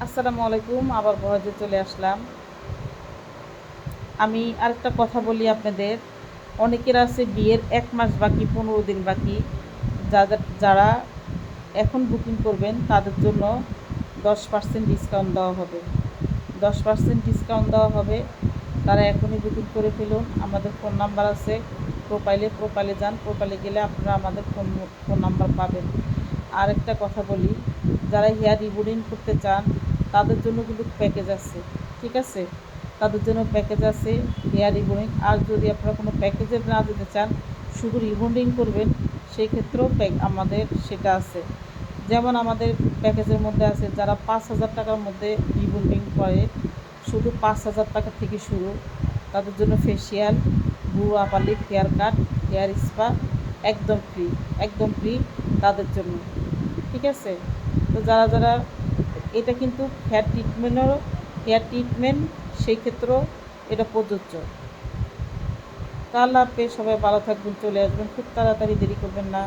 আসসালামু আলাইকুম। আবার বড়জোর চলে আসলাম। আমি আরেকটা কথা বলি আপনাদের। অনেকের আছে বিয়ের ১ মাস বাকি, ১৫ দিন বাকি। যারা এখন বুকিং করবেন তাদের জন্য 10% ডিসকাউন্ট দেওয়া হবে। 10% ডিসকাউন্ট দেওয়া হবে। তারা এখনই বুকিং করে ফেলুন। আমাদের ফোন নাম্বার আছে প্রোফাইলে যান। প্রোফাইলে গেলে আপনারা আমাদের ফোন নাম্বার পাবেন। আরেকটা কথা বলি, যারা হেয়ার রিবন্ডিং করতে চান তাদের জন্য কিন্তু প্যাকেজ আছে, ঠিক আছে? তাদের জন্য প্যাকেজ আছে হেয়ার রিবন্ডিং। আর যদি আপনারা কোনো প্যাকেজে না যেতে চান, শুধু রিবন্ডিং করবেন, সেই ক্ষেত্রেও আমাদের সেটা আছে। যেমন আমাদের প্যাকেজের মধ্যে আছে যারা 5,000 টাকার মধ্যে রিবন্ডিং করে, শুধু 5,000 টাকা থেকে শুরু। তাদের জন্য facial, brow upper lip, hair cut, hair spa একদম ফ্রি তাদের জন্য, ঠিক আছে? তো যারা এটা কিন্তু হেয়ার ট্রিটমেন্ট সেই ক্ষেত্রেও এটা প্রযোজ্য। তো আল্লাহ হাফেজ, সবাই ভালো থাকবেন, চলে আসবেন খুব তাড়াতাড়ি, দেরি করবেন না।